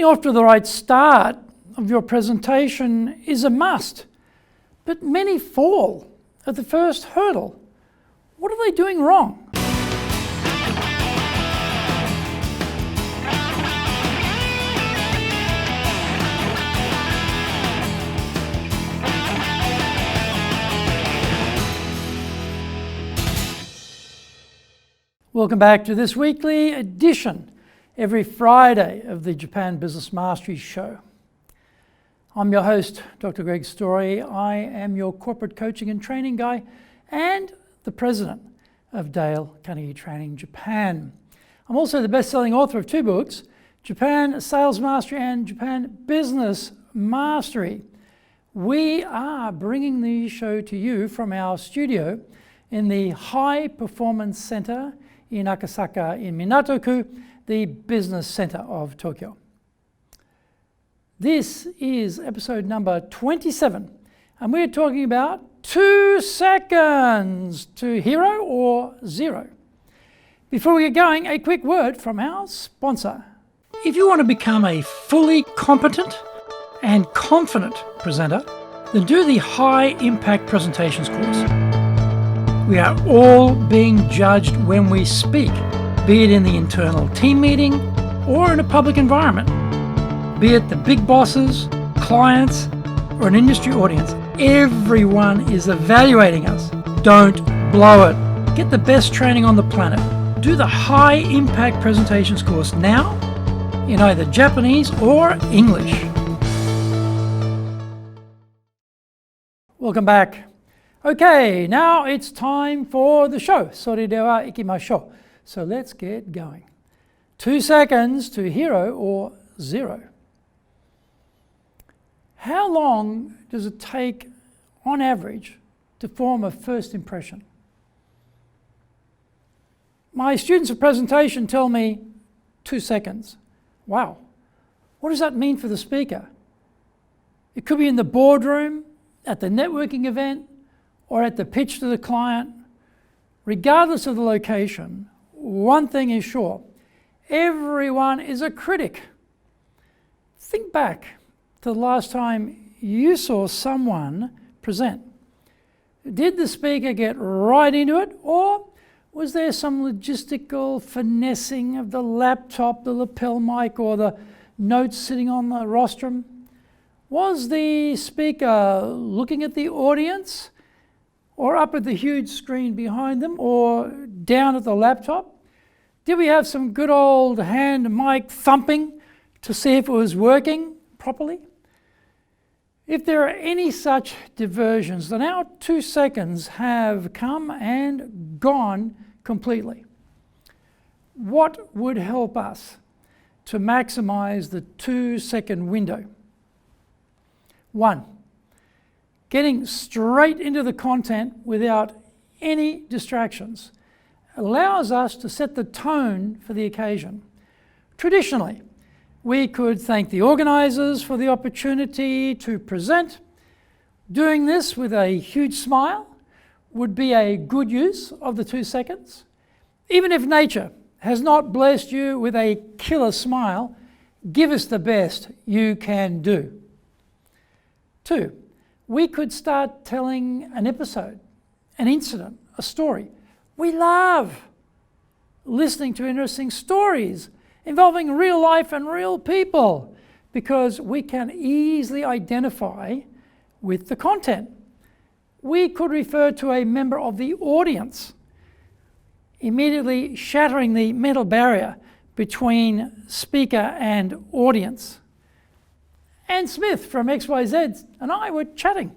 Getting off to the right start of your presentation is a must, but many fall at the first hurdle. What are they doing wrong? Welcome back to this weekly edition, every Friday, of the Japan Business Mastery Show. I'm your host, Dr. Greg Story. I am your corporate coaching and training guy and the president of Dale Carnegie Training Japan. I'm also the best-selling author of two books, Japan Sales Mastery and Japan Business Mastery. We are bringing the show to you from our studio in the High Performance Center in Akasaka in Minato-ku, the business center of Tokyo. This is episode number 27, and we're talking about 2 seconds to hero or zero. Before we get going, a quick word from our sponsor. If you want to become a fully competent and confident presenter, then do the High Impact Presentations course. We are all being judged when we speak, be it in the internal team meeting or in a public environment. Be it the big bosses, clients, or an industry audience, everyone is evaluating us. Don't blow it. Get the best training on the planet. Do the High Impact Presentations course now in either Japanese or English. Welcome back. Okay, now it's time for the show. それでは行きましょう. So let's get going. 2 seconds to hero or zero. How long does it take, on average, to form a first impression? My students of presentation tell me 2 seconds. Wow. What does that mean for the speaker? It could be in the boardroom, at the networking event, or at the pitch to the client. Regardless of the location, one thing is sure: everyone is a critic. Think back to the last time you saw someone present. Did the speaker get right into it, or was there some logistical finessing of the laptop, the lapel mic, or the notes sitting on the rostrum? Was the speaker looking at the audience, or up at the huge screen behind them, or down at the laptop? Did we have some good old hand mic thumping to see if it was working properly? If there are any such diversions, then our 2 seconds have come and gone completely. What would help us to maximize the 2 second window? 1. Getting straight into the content without any distractions allows us to set the tone for the occasion. Traditionally, we could thank the organizers for the opportunity to present. Doing this with a huge smile would be a good use of the 2 seconds. Even if nature has not blessed you with a killer smile, give us the best you can do. 2. We could start telling an episode, an incident, a story. We love listening to interesting stories involving real life and real people because we can easily identify with the content. We could refer to a member of the audience, immediately shattering the mental barrier between speaker and audience. Anne Smith from XYZ and I were chatting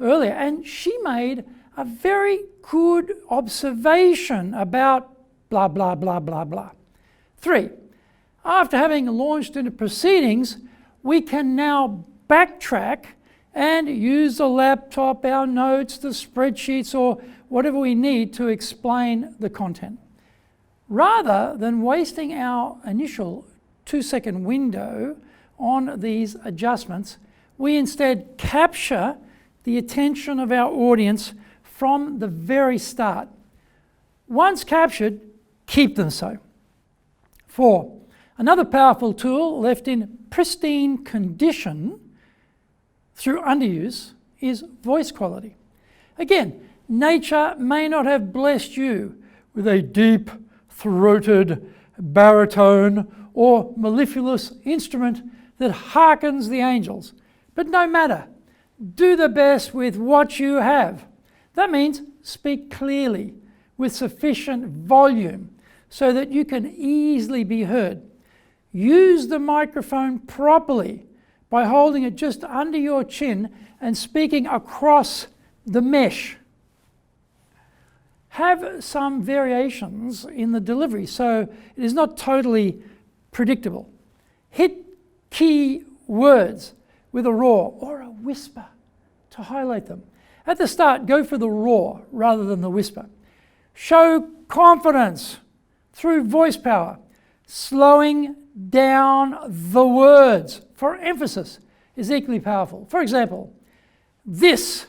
earlier, and she made a very good observation about blah, blah, blah, blah, blah. 3, after having launched into proceedings, we can now backtrack and use the laptop, our notes, the spreadsheets, or whatever we need to explain the content. Rather than wasting our initial 2 second window on these adjustments, we instead capture the attention of our audience from the very start. Once captured, keep them so. 4, Another powerful tool left in pristine condition through underuse is voice quality. Again, nature may not have blessed you with a deep-throated baritone or mellifluous instrument that hearkens the angels. But no matter, do the best with what you have. That means speak clearly with sufficient volume so that you can easily be heard. Use the microphone properly by holding it just under your chin and speaking across the mesh. Have some variations in the delivery so it is not totally predictable. Hit key words with a roar or a whisper to highlight them. At the start, go for the roar rather than the whisper. Show confidence through voice power, slowing down the words for emphasis is equally powerful. For example, this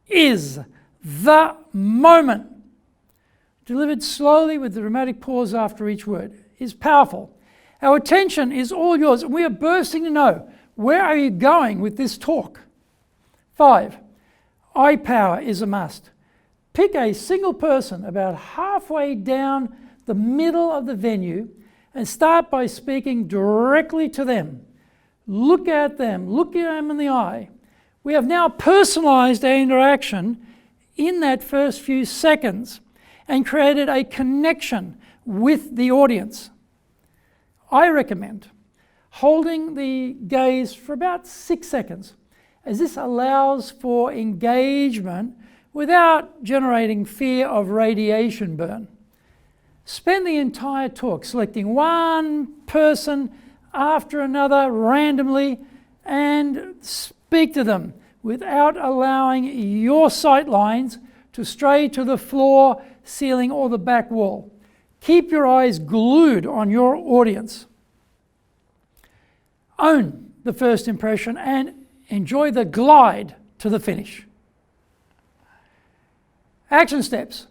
is the moment, delivered slowly with the dramatic pause after each word, is powerful. Our attention is all yours, and we are bursting to know, where are you going with this talk? 5, eye power is a must. Pick a single person about halfway down the middle of the venue and start by speaking directly to them. Look at them, look at them in the eye. We have now personalized our interaction in that first few seconds and created a connection with the audience. I recommend holding the gaze for about 6 seconds, as this allows for engagement without generating fear of radiation burn. Spend the entire talk selecting one person after another randomly and speak to them without allowing your sight lines to stray to the floor, ceiling, or the back wall. Keep your eyes glued on your audience. Own the first impression and enjoy the glide to the finish. Action steps.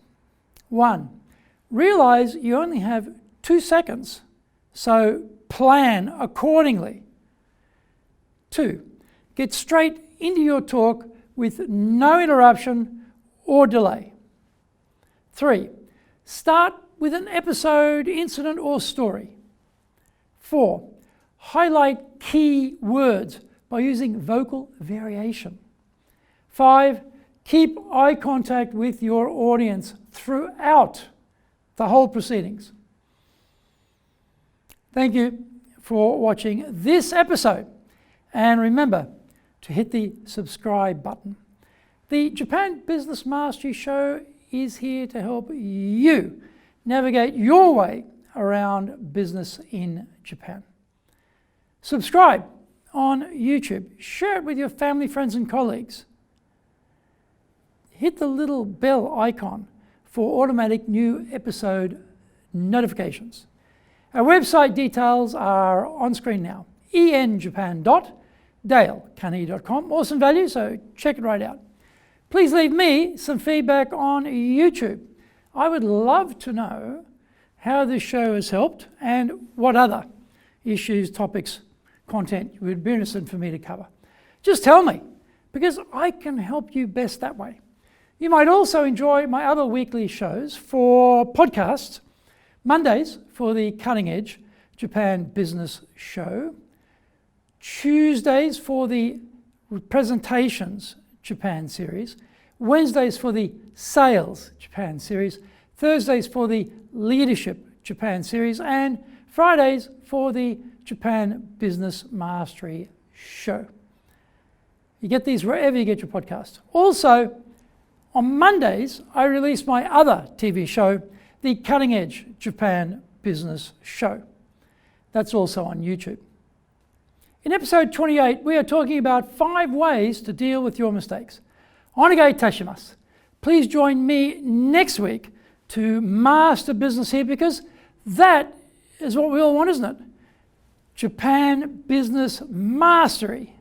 1. Realize you only have 2 seconds, so plan accordingly. 2. Get straight into your talk with no interruption or delay. 3. Start with an episode, incident, or story. 4. Highlight key words by using vocal variation. 5. Keep eye contact with your audience throughout the whole proceedings. Thank you for watching this episode, and remember to hit the subscribe button. The Japan Business Mastery Show is here to help you navigate your way around business in Japan. Subscribe on YouTube. Share it with your family, friends, and colleagues. Hit the little bell icon for automatic new episode notifications. Our website details are on screen now. enjapan.dale.carnegie.com. Awesome value, so check it right out. Please leave me some feedback on YouTube. I would love to know how this show has helped and what other issues, topics, content you would be interested for me to cover. Just tell me, because I can help you best that way. You might also enjoy my other weekly shows for podcasts. Mondays for the Cutting Edge Japan Business Show. Tuesdays for the Presentations Japan series. Wednesdays for the Sales Japan series. Thursdays for the Leadership Japan series. And Fridays for the Japan Business Mastery Show. You get these wherever you get your podcast. Also, on Mondays, I release my other TV show, the Cutting Edge Japan Business Show. That's also on YouTube. In episode 28, we are talking about 5 ways to deal with your mistakes. Onegai itashimasu. Please join me next week to master business here, because that is what we all want, isn't it? Japan Business Mastery.